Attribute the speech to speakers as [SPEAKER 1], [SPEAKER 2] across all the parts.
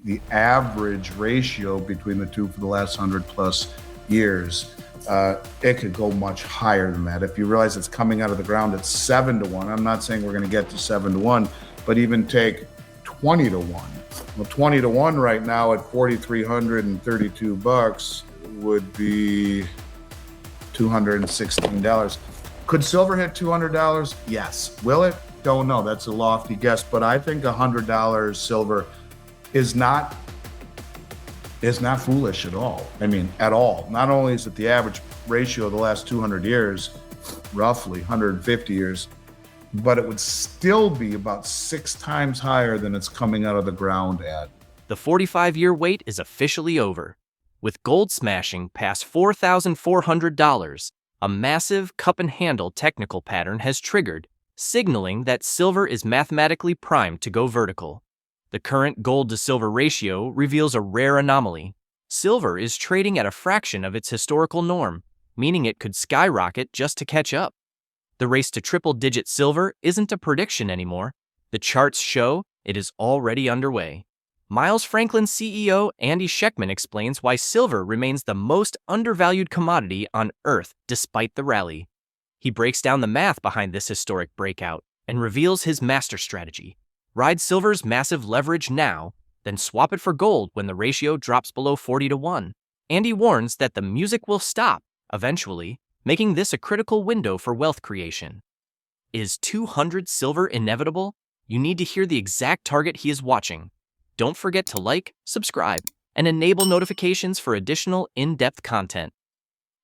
[SPEAKER 1] the average ratio between the two for the last 100+ years. It could go much higher than that. If you realize it's coming out of the ground at 7-1, I'm not saying we're going to get to 7-1, but even take 20-1. Well, 20-1 right now at $4,332 would be $216. Could silver hit $200? Yes. Will it? Don't know. That's a lofty guess, but I think $100 silver is not foolish at all. I mean, at all. Not only is it the average ratio of the last 200 years, roughly 150 years, but it would still be about 6 times higher than it's coming out of the ground at.
[SPEAKER 2] The 45-year wait is officially over. With gold smashing past $4,400, a massive cup and handle technical pattern has triggered, signaling that silver is mathematically primed to go vertical. The current gold to silver ratio reveals a rare anomaly. Silver is trading at a fraction of its historical norm, meaning it could skyrocket just to catch up. The race to triple-digit silver isn't a prediction anymore. The charts show it is already underway. Franklin CEO Andy Schectman explains why silver remains the most undervalued commodity on Earth despite the rally. He breaks down the math behind this historic breakout and reveals his master strategy. Ride silver's massive leverage now, then swap it for gold when the ratio drops below 40-1. Andy warns that the music will stop eventually, making this a critical window for wealth creation. Is 200 silver inevitable? You need to hear the exact target he is watching. Don't forget to like, subscribe, and enable notifications for additional in-depth content.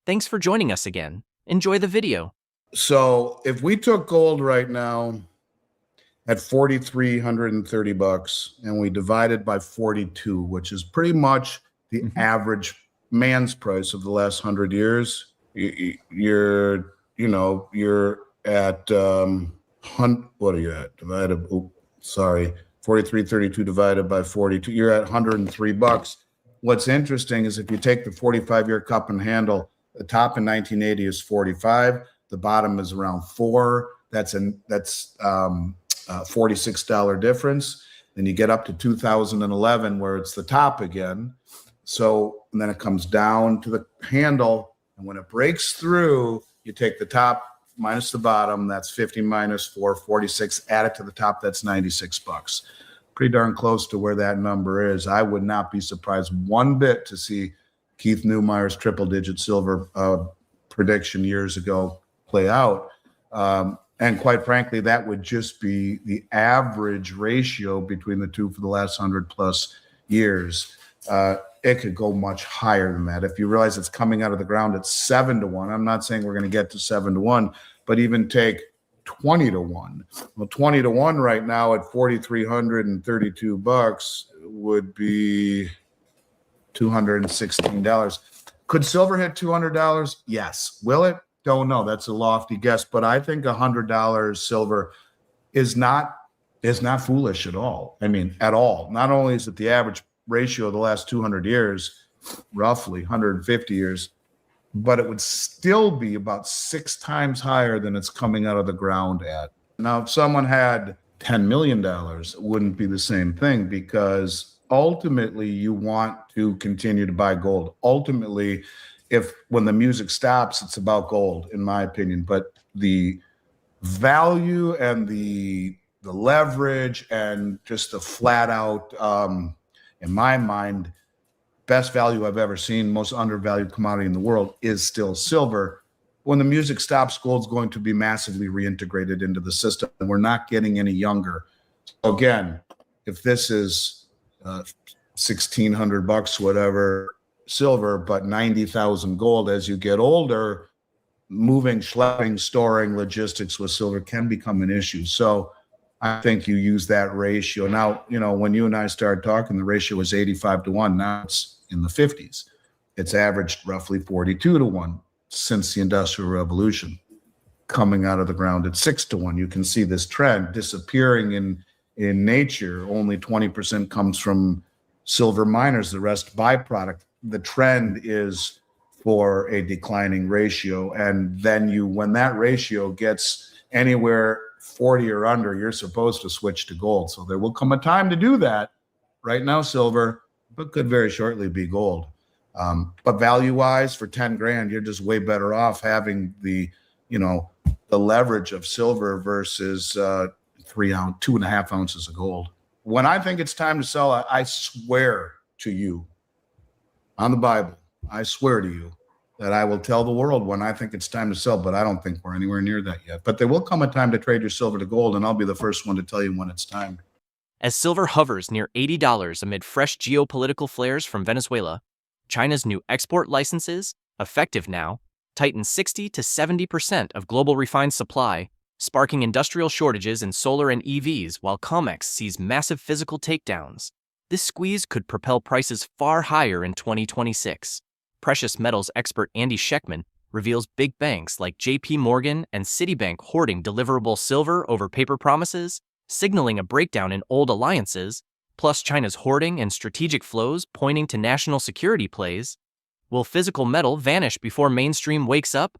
[SPEAKER 2] Thanks for joining us again. Enjoy the video.
[SPEAKER 1] So if we took gold right now at $4,330 and we divided by 42, which is pretty much the average man's price of the last 100 years, you're at, what are you at? Divided, 43.32 divided by 42, you're at $103. What's interesting is if you take the 45-year cup and handle, the top in 1980 is 45, the bottom is around 4. That's $46 difference. Then you get up to 2011 where it's the top again. So, and then it comes down to the handle. And when it breaks through, you take the top minus the bottom, that's 50 minus 4, 46, add it to the top, that's $96. Pretty darn close to where that number is. I would not be surprised one bit to see Keith Neumeyer's triple-digit silver prediction years ago play out. And quite frankly, that would just be the average ratio between the two for the last 100+ years. It could go much higher than that. If you realize it's coming out of the ground at 7-1, I'm not saying we're going to get to 7-1, but even take 20-1. Well, 20-1 right now at $4,332 would be $216. Could silver hit $200? Yes. Will it? Don't know. That's a lofty guess, but I think $100 silver is not foolish at all. I mean, at all. Not only is it the average ratio of the last 200 years, roughly 150 years, but it would still be about 6 times higher than it's coming out of the ground at. Now, if someone had $10 million, it wouldn't be the same thing, because ultimately you want to continue to buy gold. Ultimately, when the music stops, it's about gold, in my opinion. But the value and the leverage and just the flat out, in my mind, best value I've ever seen, most undervalued commodity in the world is still silver. When the music stops, gold's going to be massively reintegrated into the system, and we're not getting any younger. So again, if this is $1,600, whatever, silver, but 90,000 gold, as you get older, moving, schlepping, storing, logistics with silver can become an issue. So I think you use that ratio. Now, when you and I started talking, the ratio was 85-1. Now it's in the 50s. It's averaged roughly 42-1 since the Industrial Revolution, coming out of the ground at 6-1. You can see this trend disappearing in nature. Only 20% comes from silver miners, the rest byproduct. The trend is for a declining ratio. And then when that ratio gets anywhere 40 or under, you're supposed to switch to gold. So there will come a time to do that. right now silver, but could very shortly be gold. But value-wise, for 10 grand, you're just way better off having the leverage of silver versus 2.5 ounces of gold. When I think it's time to sell, I swear to you on the Bible, I swear to you that I will tell the world when I think it's time to sell, but I don't think we're anywhere near that yet. But there will come a time to trade your silver to gold, and I'll be the first one to tell you when it's time.
[SPEAKER 2] As silver hovers near $80 amid fresh geopolitical flares from Venezuela, China's new export licenses, effective now, tighten 60 to 70% of global refined supply, sparking industrial shortages in solar and EVs while COMEX sees massive physical takedowns. This squeeze could propel prices far higher in 2026. Precious metals expert Andy Schectman reveals big banks like JP Morgan and Citibank hoarding deliverable silver over paper promises, signaling a breakdown in old alliances, plus China's hoarding and strategic flows pointing to national security plays. Will physical metal vanish before mainstream wakes up?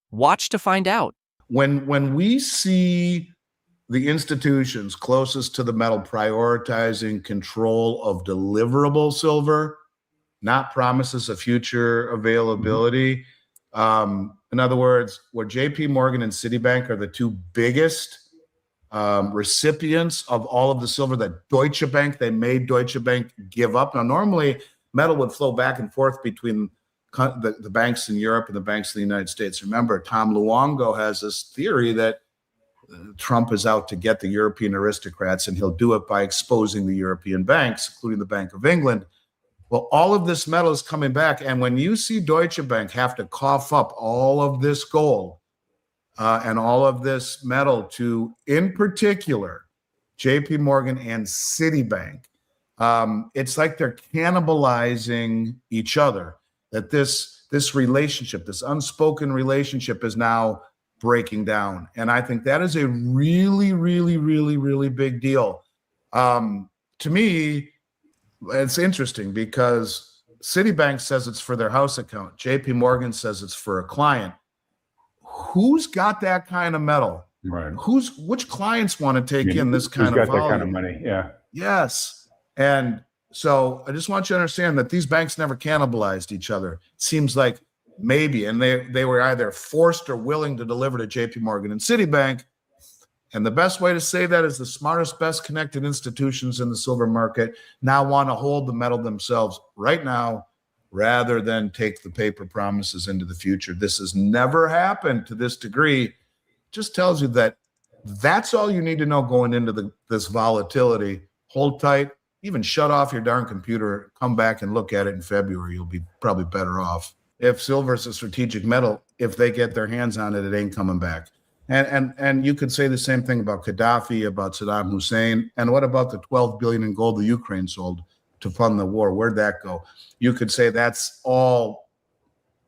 [SPEAKER 2] Watch to find out.
[SPEAKER 1] When we see the institutions closest to the metal prioritizing control of deliverable silver, not promises of future availability. In other words, where JP Morgan and Citibank are the two biggest recipients of all of the silver that Deutsche Bank, they made Deutsche Bank give up. Now, normally metal would flow back and forth between the banks in Europe and the banks in the United States. Remember, Tom Luongo has this theory that Trump is out to get the European aristocrats, and he'll do it by exposing the European banks, including the Bank of England. Well, all of this metal is coming back. And when you see Deutsche Bank have to cough up all of this gold and all of this metal to, in particular, JP Morgan and Citibank, it's like they're cannibalizing each other, that this relationship, this unspoken relationship is now breaking down. And I think that is a really, really, really, really big deal. To me, it's interesting because Citibank says it's for their house account. JP Morgan says it's for a client. Who's got that kind of metal?
[SPEAKER 3] Right.
[SPEAKER 1] Which clients want to take in this kind of volume?
[SPEAKER 3] Who's got that kind of money? Yeah.
[SPEAKER 1] Yes. And so I just want you to understand that these banks never cannibalized each other. It seems like maybe, and they were either forced or willing to deliver to JP Morgan and Citibank. And the best way to say that is the smartest, best connected institutions in the silver market now want to hold the metal themselves right now rather than take the paper promises into the future. This has never happened to this degree. Just tells you that that's all you need to know going into this volatility. Hold tight, even shut off your darn computer, come back and look at it in February. You'll be probably better off. If silver is a strategic metal, if they get their hands on it, it ain't coming back. And you could say the same thing about Gaddafi, about Saddam Hussein. And what about the 12 billion in gold the Ukraine sold to fund the war? Where'd that go? You could say that's all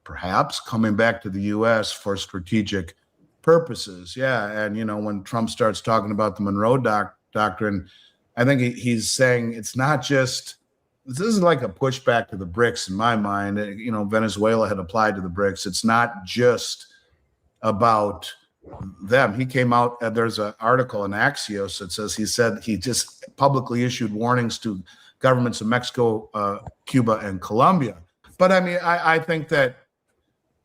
[SPEAKER 1] perhaps coming back to the U.S. for strategic purposes. Yeah. And, when Trump starts talking about the Monroe Doctrine, I think he's saying it's not just, this isn't like a pushback to the BRICS in my mind. Venezuela had applied to the BRICS. It's not just about them. He came out, there's an article in Axios that says he just publicly issued warnings to governments of Mexico, Cuba, and Colombia. But I think that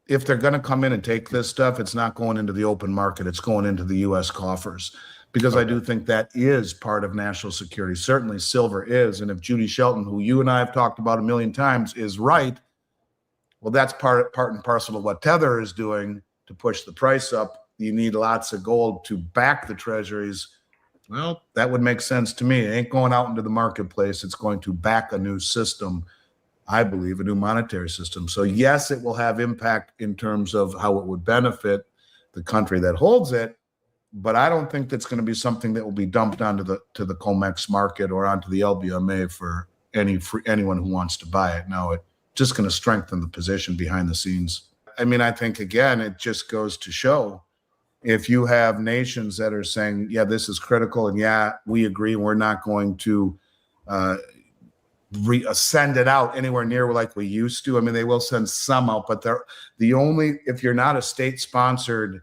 [SPEAKER 1] if they're going to come in and take this stuff, it's not going into the open market. It's going into the U.S. coffers, because I do think that is part of national security. Certainly silver is. And if Judy Shelton, who you and I have talked about a million times, is right, well, that's part and parcel of what Tether is doing to push the price up. You need lots of gold to back the treasuries. Well, that would make sense to me. It ain't going out into the marketplace. It's going to back a new system, I believe, a new monetary system. So yes, it will have impact in terms of how it would benefit the country that holds it, but I don't think that's going to be something that will be dumped onto the COMEX market or onto the LBMA for anyone who wants to buy it. No, it's just going to strengthen the position behind the scenes. I think, again, it just goes to show, if you have nations that are saying, yeah, this is critical, and yeah, we agree, we're not going to send it out anywhere near like we used to. They will send some out, but if you're not a state-sponsored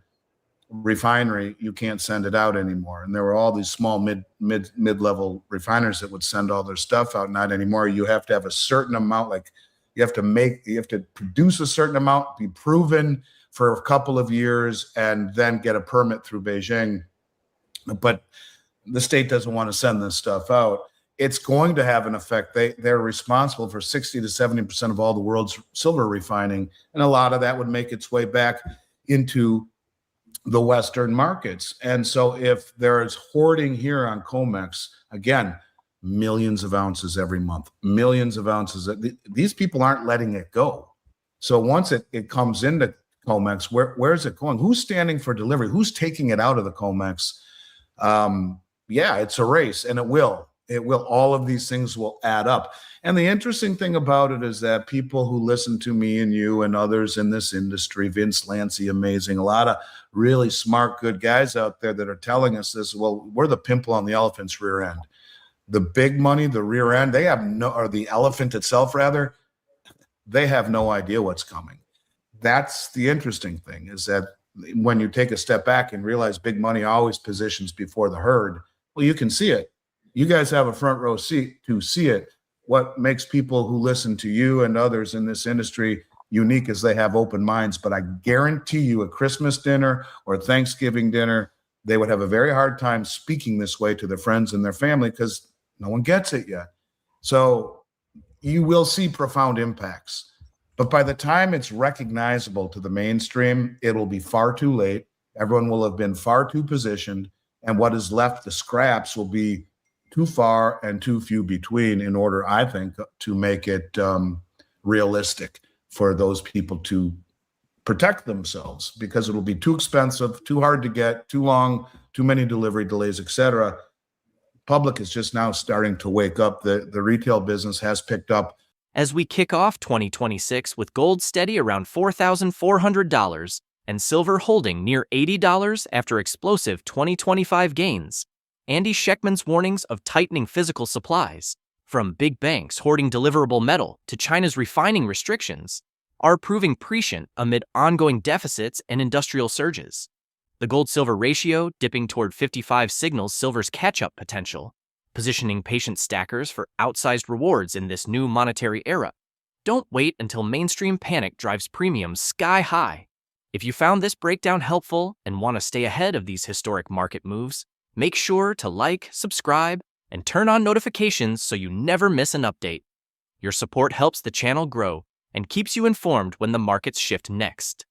[SPEAKER 1] refinery, you can't send it out anymore. And there were all these small mid-level refiners that would send all their stuff out. Not anymore. You have to have a certain amount, like you have to produce a certain amount, be proven for a couple of years, and then get a permit through Beijing. But the state doesn't want to send this stuff out. It's going to have an effect. They're responsible for 60 to 70% of all the world's silver refining. And a lot of that would make its way back into the Western markets. And so if there is hoarding here on COMEX, again, millions of ounces every month, millions of ounces. These people aren't letting it go. So once it comes into COMEX, where's it going? Who's standing for delivery? Who's taking it out of the COMEX? Yeah, it's a race, and it will. All of these things will add up. And the interesting thing about it is that people who listen to me and you and others in this industry, Vince Lancy, amazing, a lot of really smart, good guys out there that are telling us this, well, we're the pimple on the elephant's rear end. The big money, the rear end, or the elephant itself, rather, they have no idea what's coming. That's the interesting thing, is that when you take a step back and realize big money always positions before the herd, well, you can see it. You guys have a front row seat to see it. What makes people who listen to you and others in this industry unique is they have open minds. But I guarantee you, a Christmas dinner or Thanksgiving dinner, they would have a very hard time speaking this way to their friends and their family because no one gets it yet. So you will see profound impacts. But by the time it's recognizable to the mainstream, it'll be far too late. Everyone will have been far too positioned. And what is left, the scraps, will be too far and too few between in order, I think, to make it realistic for those people to protect themselves, because it'll be too expensive, too hard to get, too long, too many delivery delays, etc. Public is just now starting to wake up. The retail business has picked up.
[SPEAKER 2] As we kick off 2026 with gold steady around $4,400 and silver holding near $80 after explosive 2025 gains, Andy Schectman's warnings of tightening physical supplies, from big banks hoarding deliverable metal to China's refining restrictions, are proving prescient amid ongoing deficits and industrial surges. The gold-silver ratio dipping toward 55 signals silver's catch-up potential, positioning patient stackers for outsized rewards in this new monetary era. Don't wait until mainstream panic drives premiums sky high. If you found this breakdown helpful and want to stay ahead of these historic market moves, make sure to like, subscribe, and turn on notifications so you never miss an update. Your support helps the channel grow and keeps you informed when the markets shift next.